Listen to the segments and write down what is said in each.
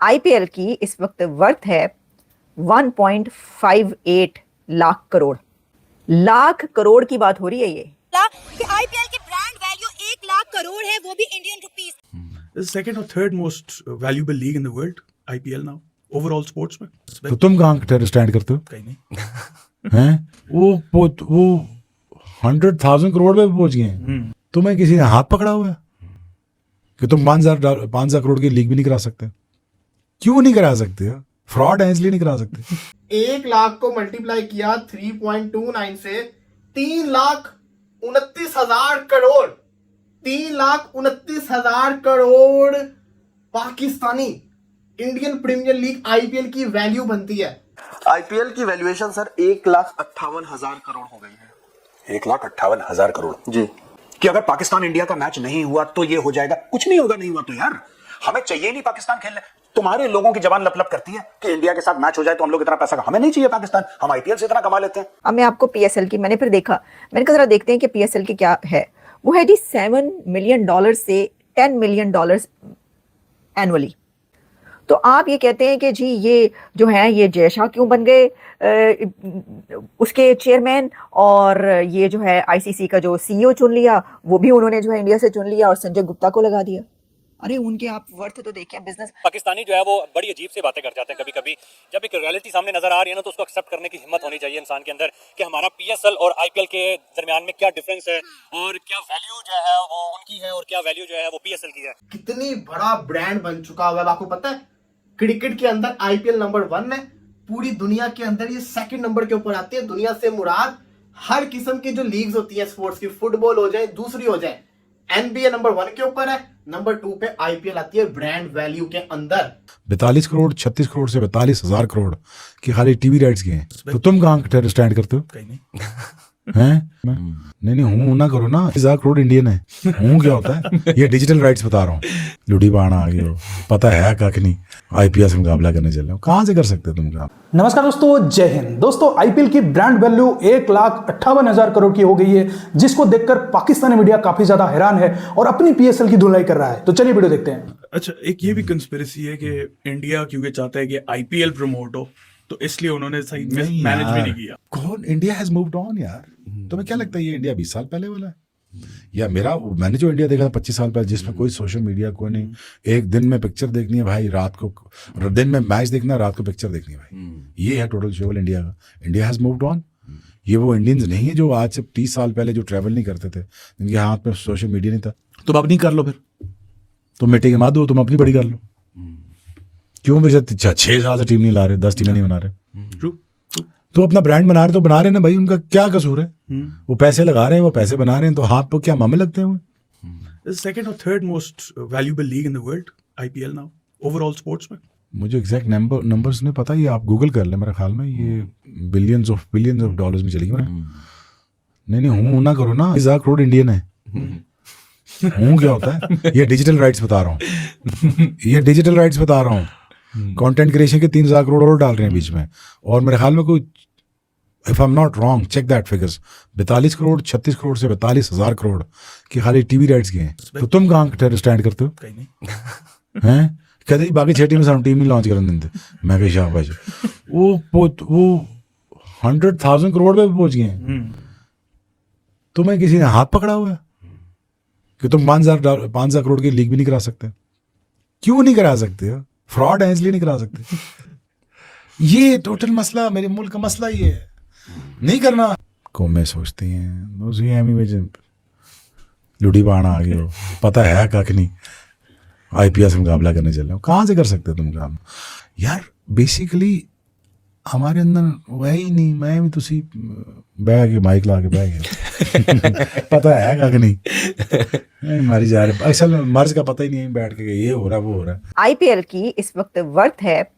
IPL की इस वक्त वर्थ है 1.58 लाख करोड़। लाख करोड़ की बात हो रही है ये कि आईपीएल की ब्रांड वैल्यू 1 लाख करोड़ है, वो भी Indian rupees. This is second or third most valuable league in the world, IPL now, overall sports में। तो तुम कहाँ स्टैंड करते हो? कहीं नहीं। हैं? वो 100,000 करोड़ पे पहुंच गए हैं। तुम्हें किसी ने हाथ पकड़ा हुआ है कि तुम 5,000 करोड़ की लीग भी नहीं करा सकते? क्यों नहीं करा सकते? फ्रॉड है इसलिए नहीं करा सकते। 1 लाख को मल्टीप्लाई किया 3.29 से 3,29,000 crore. 3,29,000 crore Pakistani Indian Premier League IPL की वैल्यू बनती है। आईपीएल की वैल्यूएशन सर 1,58,000 करोड़ हो गई है। 1,58,000 करोड़ जी। कि अगर पाकिस्तान इंडिया का मैच नहीं हुआ तो ये हो जाएगा। कुछ नहीं होगा, नहीं हुआ तो यार हमें चाहिए नहीं पाकिस्तान खेलने। तुम्हारे लोगों की जबान लप लप करती है कि इंडिया के साथ मैच हो जाए तो हम लोग इतना पैसा, हमें नहीं चाहिए पाकिस्तान, हम आईपीएल से इतना कमा लेते हैं। अब मैं आपको पीएसएल की मैंने फिर देखा, मैंने कहा जरा देखते हैं कि पीएसएल की क्या है। वो है जी $7 मिलियन से $10 मिलियन एनुअली। तो आप ये कहते हैं कि जी ये जो है ये जय शाह क्यों बन गए उसके चेयरमैन, और ये जो है आईसीसी का जो सीईओ चुन लिया वो भी उन्होंने जो है इंडिया से चुन लिया और संजय गुप्ता को लगा दिया। अरे उनके आप वर्थ तो देखें बिजनेस। पाकिस्तानी जो है वो बड़ी अजीब सी बातें कर जाते हैं कभी कभी। जब एक रियलिटी सामने नजर आ रही है ना तो उसको एक्सेप्ट करने की हिम्मत होनी चाहिए इंसान के अंदर कि हमारा पीएसएल और आईपीएल के दरमियान में क्या डिफरेंस है और क्या वैल्यू जो है वो उनकी है और क्या वैल्यू जो है वो पीएसएल की है। कितनी बड़ा ब्रांड बन चुका हुआ है आपको पता है? क्रिकेट के अंदर आईपीएल नंबर 1 है, पूरी दुनिया के अंदर ये सेकंड नंबर के ऊपर आती है। दुनिया से मुराद हर किस्म की जो लीग्स होती है स्पोर्ट्स की, फुटबॉल हो जाए दूसरी हो जाए, एनबीए नंबर 1 के ऊपर है, नंबर 2 पे आईपीएल आती है ब्रांड वैल्यू के अंदर। 42 करोड़ 36 करोड़ से 42,000 करोड़ की खाली टीवी राइट्स के हैं। तो तुम कहाँ स्टैंड करते हो? कहीं नहीं। हैं? नहीं हूँ ना करो ना। 1,000 करोड़ इंडियन है। हूँ क्या होता है? ये डिजिटल राइट्स बता रहा हूँ। लुडी बाणा आ गए हो, पता है कख नहीं। आईपीएल से मुकाबला करने चल रहे हो, कहाँ से कर सकते हो तुम काम? नमस्कार दोस्तों, जय हिंद। दोस्तों आईपीएल की ब्रांड वैल्यू 1,58,000 करोड़ की हो गई है, जिसको देखकर पाकिस्तानी मीडिया काफी ज्यादा हैरान है और अपनी पीएसएल की धुलाई कर रहा है। तो चलिए वीडियो देखते हैं। अच्छा, एक ये भी कंस्पिरेसी है कि इंडिया क्योंकि चाहता है कि आईपीएल प्रमोट हो तो इसलिए उन्होंने सही मैनेज भी नहीं किया। कौन? इंडिया हैज मूव्ड ऑन यार। तुम्हें क्या लगता है ये इंडिया 20 साल पहले वाला है? या मैंने जो इंडिया देखा था 25 साल पहले, जिसमें कोई सोशल मीडिया कोई नहीं, एक दिन में पिक्चर देखनी है भाई, रात को दिन में मैच देखना है, रात को पिक्चर देखनी है भाई। ये है टोटल शेवल इंडिया का। India has moved on. ये वो इंडियंस नहीं है जो आज से 30 साल पहले जो ट्रैवल नहीं करते थे, जिनके हाथ में सोशल मीडिया नहीं था। तुम अपनी कर लो, फिर तुम मिट्टी के मार दो, तुम अपनी बड़ी कर लो। क्यों मेरे 6 साल से टीम नहीं ला रहे, 10 टीमें नहीं बना रहे? तो अपना ब्रांड बना रहे तो बना रहे ना भाई, उनका क्या कसूर है? वो पैसे लगा रहे हैं, वो पैसे बना रहे हैं, तो हाथ पर क्या मामे लगते हैं? This is second or third most valuable league in the world, IPL now, overall sports में। मुझे एग्जैक्ट नंबर्स नहीं पता, ये आप गूगल कर ले। मेरे ख्याल में ये बिलियंस ऑफ डॉलर्स में चली गई। नहीं हूँ ना करो ना। 1,000 करोड़ इंडियन है। हूँ क्या होता है? ये डिजिटल राइट्स बता रहा हूँ। ये डिजिटल राइट्स बता रहा हूँ। कंटेंट क्रिएशन के 3,000 करोड़ और डाल रहे हैं बीच में। और मेरे ख्याल में कोई, if I am not wrong, check that figures, 42 crore 36 crore से 42,000 करोड़ की खाली टीवी राइट्स के हैं। तो तुम कहाँ स्टैंड करते हो? कहीं नहीं। हैं? कहते बाकी 6 टीम में टीम नहीं लॉन्च करने देते। मैं कही शाबाश। वो 100,000 करोड़ पे पहुंच गए हैं। तुम्हें किसी ने हाथ पकड़ा हुआ है कि तुम 5,000 करोड़ की लीग भी नहीं करा सकते? क्यों नहीं करा सकते? फ्रॉड है इसलिए नहीं करा सकते। ये टोटल मसला, मेरे मुल्क का मसला ये है, नहीं करना। कौमें सोचती हैं लुडी बाणा आ गए हो, पता है कख नहीं। आईपीएल से मुकाबला करने चल रहे हो, कहाँ से कर सकते हो तुम काम? यार बेसिकली हमारे अंदर वही नहीं। मैं भी तुसी बह के माइक ला के बह गया। पता है कख नहीं, मारी जा रहे। असल मर्ज का पता ही नहीं है बैठ के ये हो रहा वो हो रहा। आईपीएल की इस वक्त वर्थ है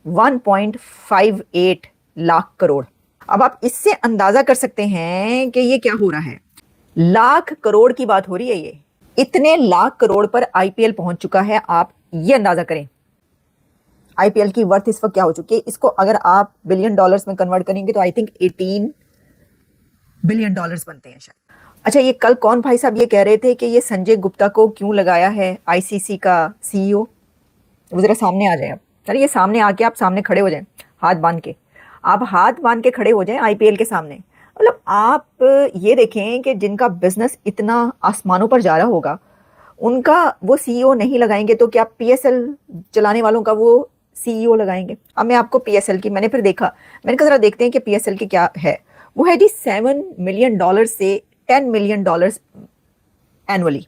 1.58 लाख करोड़। अब आप इससे अंदाजा कर सकते हैं कि ये क्या हो रहा है। लाख करोड़ की बात हो रही है ये। इतने लाख करोड़ पर आईपीएल पहुंच चुका है। आप ये अंदाजा करें आईपीएल की वर्थ इस वक्त क्या हो चुकी है। इसको अगर आप बिलियन डॉलर्स में कन्वर्ट करेंगे तो आई थिंक 18 बिलियन डॉलर्स बनते हैं शायद। अच्छा, ये कल कौन भाई साहब ये कह रहे थे कि ये संजय गुप्ता को क्यों लगाया है आईसीसी का सीईओ? वो ज़रा सामने आ जाए। अब चलिए सामने आके आप सामने खड़े हो जाएं, हाथ बांध के। आप हाथ बांध के खड़े हो जाएं आईपीएल के सामने। मतलब आप ये देखें कि जिनका बिजनेस इतना आसमानों पर जा रहा होगा, उनका वो सीईओ नहीं लगाएंगे तो क्या पीएसएल चलाने वालों का वो सीईओ लगाएंगे? अब मैं आपको पीएसएल की, मैंने फिर देखा, मैंने कहा जरा देखते हैं कि पीएसएल की क्या है। वो है जी $7 मिलियन से $10 मिलियन एनुअली।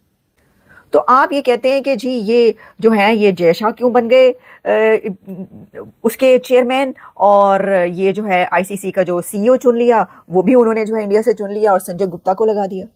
तो आप ये कहते हैं कि जी ये जो है ये जय शाह क्यों बन गए उसके चेयरमैन, और ये जो है आईसीसी का जो सीईओ चुन लिया वो भी उन्होंने जो है इंडिया से चुन लिया और संजय गुप्ता को लगा दिया।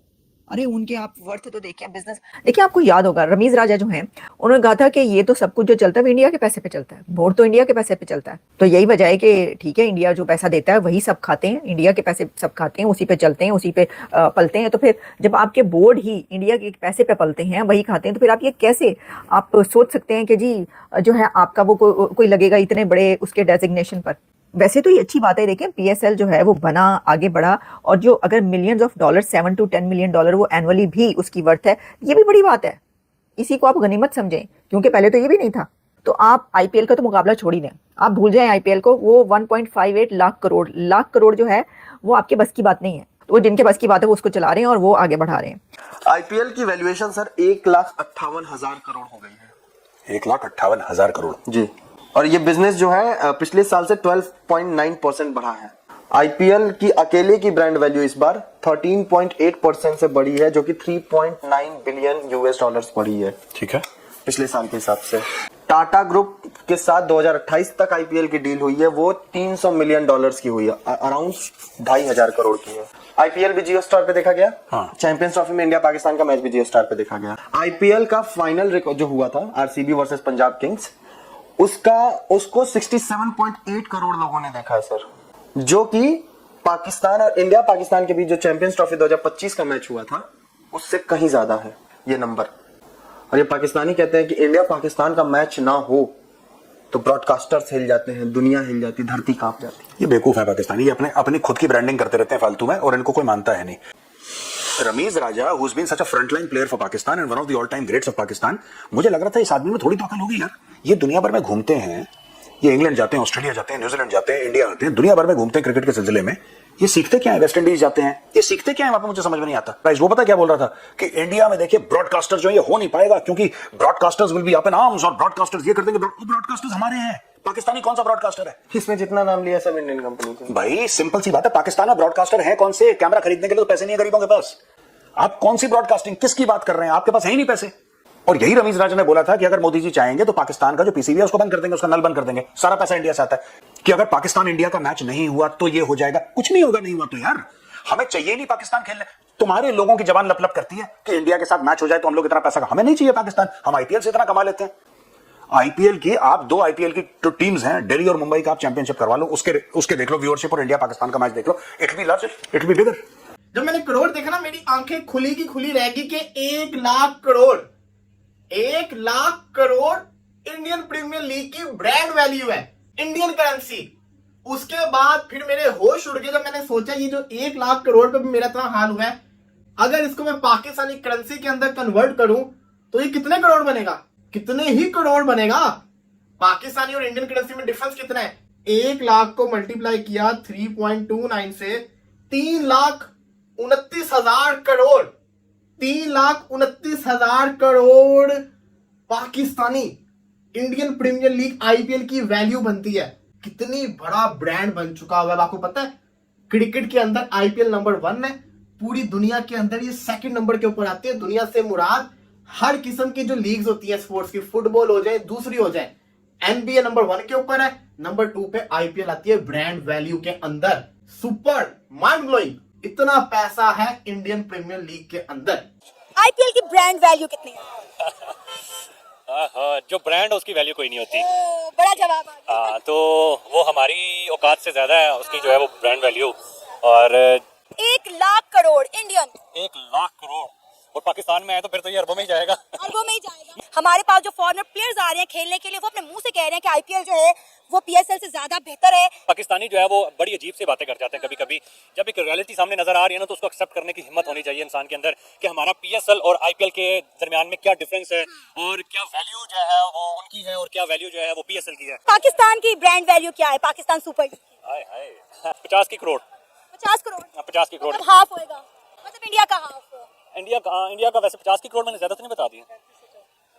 अरे उनके आप वर्थ तो देखें, बिजनेस देखिए। आपको याद होगा रमीज राजा जो हैं, उन्होंने कहा था कि ये तो सब कुछ जो चलता है वो इंडिया के पैसे पे चलता है, वोट तो इंडिया के पैसे पे चलता है। तो यही वजह है कि ठीक है, इंडिया जो पैसा देता है वही सब खाते हैं, इंडिया के पैसे सब खाते हैं, उसी पे चलते हैं, उसी पे पलते हैं। तो फिर जब आपके बोर्ड ही इंडिया के पैसे पे पलते हैं, वही खाते हैं, तो फिर आप ये कैसे आप सोच सकते हैं कि जी जो है आपका वो कोई लगेगा इतने बड़े उसके डेजिग्नेशन पर? वैसे तो ये अच्छी बात है। देखें पीएसएल जो है वो बना, आगे बढ़ा, और जो अगर millions of dollar, $7 to 10 million वो एनुअली भी उसकी वर्थ है, ये भी बड़ी बात है। इसी को आप गनीमत समझें, क्योंकि पहले तो ये भी नहीं था। तो आप आईपीएल का तो मुकाबला छोड़ ही दें, आप भूल जाएं आईपीएल को। वो 1.58 लाख करोड़ जो है वो आपके बस की बात नहीं है। तो वो जिनके बस की बात है वो उसको चला रहे हैं और वो आगे बढ़ा रहे हैं। आईपीएल की वैल्यूएशन सर 1,58,000 करोड़ हो गई है। 1,58,000 करोड़ जी। और ये बिजनेस जो है पिछले साल से 12.9% बढ़ा है। आईपीएल की अकेले की ब्रांड वैल्यू इस बार 13.8% से बढ़ी है, जो कि $3.9 बिलियन बढ़ी है। ठीक है, पिछले साल के हिसाब से। टाटा ग्रुप के साथ 2028 तक आईपीएल की डील हुई है, वो $300 मिलियन की हुई है, अराउंड 2,500 करोड़ की है। आईपीएल भी जियो स्टार पे देखा गया। हाँ। चैंपियंस ट्रॉफी में इंडिया पाकिस्तान का मैच भी जियो स्टार पे देखा गया। आईपीएल का फाइनल रिकॉर्ड जो हुआ था आरसीबी वर्सेस पंजाब किंग्स, उसको 67.8 करोड़ लोगों ने देखा है सर, जो कि पाकिस्तान और इंडिया पाकिस्तान के बीच जो चैंपियंस ट्रॉफी 2025 का मैच हुआ था उससे कहीं ज्यादा है ये नंबर। और ये पाकिस्तानी कहते हैं कि इंडिया पाकिस्तान का मैच ना हो तो ब्रॉडकास्टर्स हिल जाते हैं, दुनिया हिल जाती, धरती कांप जाती। ये बेवकूफ है पाकिस्तानी, ये अपनी खुद की ब्रांडिंग करते रहते हैं फालतू में, और इनको कोई मानता है नहीं। रमीज राजा, who's been such a frontline player for Pakistan and one of the all-time greats of Pakistan, मुझे लग रहा था इस आदमी में थोड़ी तो अकल होगी यार। ये दुनिया भर में घूमते हैं, ये इंग्लैंड जाते हैं, ऑस्ट्रेलिया जाते हैं, न्यूजीलैंड जाते हैं, इंडिया आते हैं, दुनिया भर में घूमते हैं क्रिकेट के सिलसिले में। ये सीखते क्या है? वेस्ट इंडीज जाते हैं, ये सीखते क्या है वहां पे? मुझे समझ में नहीं आता। गाइस वो पता क्या बोल रहा था कि इंडिया में देखिए ब्रॉडकास्टर जो है ये हो नहीं पाएगा, क्योंकि broadcasters will be up in arms और ब्रॉडकास्टर्स ये कर देंगे। ब्रॉडकास्टर्स हमारे हैं, पाकिस्तानी कौन सा ब्रॉडकास्टर है? इसमें जितना नाम लिया सब इंडियन कंपनी के। भाई सिंपल सी बात है, पाकिस्तान में ब्रॉडकास्टर है कौन से? कैमरा खरीदने के लिए तो पैसे नहीं है गरीबों के पास। आप कौन सी ब्रॉडकास्टिंग, किसकी बात कर रहे हैं? आपके पास है ही नहीं पैसे। और यही रमीज राजा ने बोला था कि अगर मोदी जी चाहेंगे तो पाकिस्तान का जो पीसीबी है उसको बंद कर देंगे, उसका नल बंद कर देंगे, सारा पैसा इंडिया से आता है। कि अगर पाकिस्तान इंडिया का मैच नहीं हुआ तो ये हो जाएगा, कुछ नहीं होगा, नहीं हुआ तो यार हमें चाहिए नहीं पाकिस्तान खेलने। तुम्हारे लोगों की जबान लप लप करती है कि इंडिया के साथ मैच हो जाए तो हम लोग इतना पैसा, हमें नहीं चाहिए पाकिस्तान, हम आईपीएल से इतना कमा लेते हैं। आईपीएल की आप दो आईपीएल की जो टीम्स हैं दिल्ली और मुंबई का, आप चैंपियनशिप करवा लो, उसके देख लो व्यूअरशिप, और इंडिया पाकिस्तान का मैच देख लो, it will be larger, it will be bigger. जब मैंने करोड़ देखा ना, मेरी आंखें खुली की खुली रहेगी कि 1 lakh crore, 1 lakh crore Indian Premier League की ब्रांड वैल्यू है, इंडियन करेंसी। उसके बाद फिर मेरे होश उड़ गए जब मैंने सोचा ये जो 1 लाख करोड़ पे भी मेरा इतना हाल हुआ है, अगर इसको मैं पाकिस्तानी करेंसी के अंदर कन्वर्ट करूं तो ये कितने करोड़ बनेगा? कितने ही करोड़ बनेगा। पाकिस्तानी और इंडियन करेंसी में डिफरेंस कितना है? 1 लाख को मल्टीप्लाई किया 3.29 से 3,29,000 crore, 3,29,000 crore Pakistani Indian Premier League IPL की वैल्यू बनती है। कितनी बड़ा ब्रांड बन चुका हुआ है आपको पता है? क्रिकेट के अंदर आईपीएल नंबर 1 है, पूरी दुनिया के अंदर ये सेकंड नंबर के ऊपर आती है। दुनिया से मुराद हर किस्म की जो लीग्स होती है स्पोर्ट्स की, फुटबॉल हो जाए, दूसरी हो जाए, एनबीए नंबर 1 के ऊपर है, नंबर 2 पे आईपीएल आती है ब्रांड वैल्यू के अंदर। सुपर, माइंड ब्लोइंग, इतना पैसा है इंडियन प्रीमियर लीग के अंदर। आईपीएल की ब्रांड वैल्यू कितनी है? जो ब्रांड है उसकी वैल्यू कोई नहीं होती। बड़ा जवाब आ गया। तो वो हमारी औकात से ज्यादा है उसकी जो है वो ब्रांड वैल्यू। और 1 लाख करोड़ इंडियन, 1 लाख करोड़, और पाकिस्तान में है तो फिर तो ये अरबों में ही जाएगा। अरबों में ही जाएगा। हमारे पास जो फॉरेनर प्लेयर्स आ रहे हैं खेलने के लिए, वो अपने मुंह से कह रहे हैं कि आईपीएल जो है वो पीएसएल से ज्यादा बेहतर है। पाकिस्तानी जो है वो बड़ी अजीब सी बातें कर जाते हैं कभी कभी। जब एक रियलिटी सामने नजर आ रही है ना तो उसको एक्सेप्ट करने की हिम्मत होनी चाहिए इंसान के अंदर कि हमारा पीएसएल और आईपीएल के दरमियान में क्या डिफरेंस है और क्या वैल्यू जो है वो उनकी है और क्या वैल्यू जो है वो पीएसएल की है। पाकिस्तान की ब्रांड वैल्यू क्या है पाकिस्तान सुपर लीग? हाय हाय 50 की करोड़ 50 करोड़ 50 की करोड़ मतलब हाफ होएगा, मतलब इंडिया का हाफ। इंडिया का वैसे 50 की करोड़ मैंने ज्यादा तो नहीं बता दिया,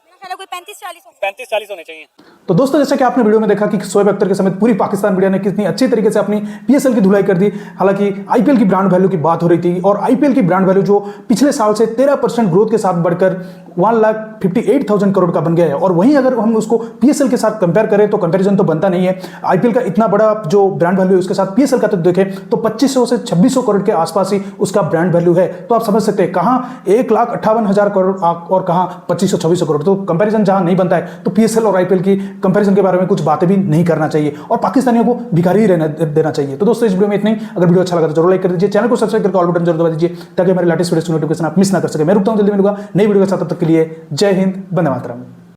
मेरा ख्याल है कोई 35-40 होगा। 35-40 होने चाहिए। तो दोस्तों जैसा कि आपने वीडियो में देखा कि शोएब अख्तर के समेत पूरी पाकिस्तान मीडिया ने कितनी अच्छी तरीके से अपनी पीएसएल की धुलाई कर दी। हालांकि आईपीएल की ब्रांड वैल्यू की बात हो रही थी और आईपीएल की ब्रांड वैल्यू जो पिछले साल से 13% ग्रोथ के साथ बढ़कर 1,58,000 करोड़ का बन गया है। और वहीं अगर हम उसको पीएसएल के साथ कंपेयर करें तो कंपैरिजन तो बनता नहीं है। आईपीएल का इतना बड़ा जो ब्रांड वैल्यू है उसके साथ पीएसएल का तो देखें तो 2500 से 2600 करोड़ के आसपास ही उसका ब्रांड वैल्यू है। तो आप समझ सकते हैं कहां 1,58,000 करोड़ और कहां 2500-2600 करोड़। तो कंपैरिजन जहां नहीं बनता है तो पीएसएल और आईपीएल की कंपैरिजन के बारे में कुछ बातें भी नहीं करना चाहिए और पाकिस्तानियों को भिखारी ही रहने देना चाहिए। तो दोस्तों इस वीडियो में इतना ही। अगर वीडियो अच्छा लगा तो जरूर लाइक कर दीजिए, चैनल को सब्सक्राइब करके ऑल बटन जरूर दबा दीजिए ताकि हमारे लेटेस्ट वीडियो की नोटिफिकेशन आप मिस ना कर सके। मैं रुकता हूं, जल्दी मिलूंगा नई वीडियो के साथ। तब तक के लिए जय हिंद, वंदे मातरम।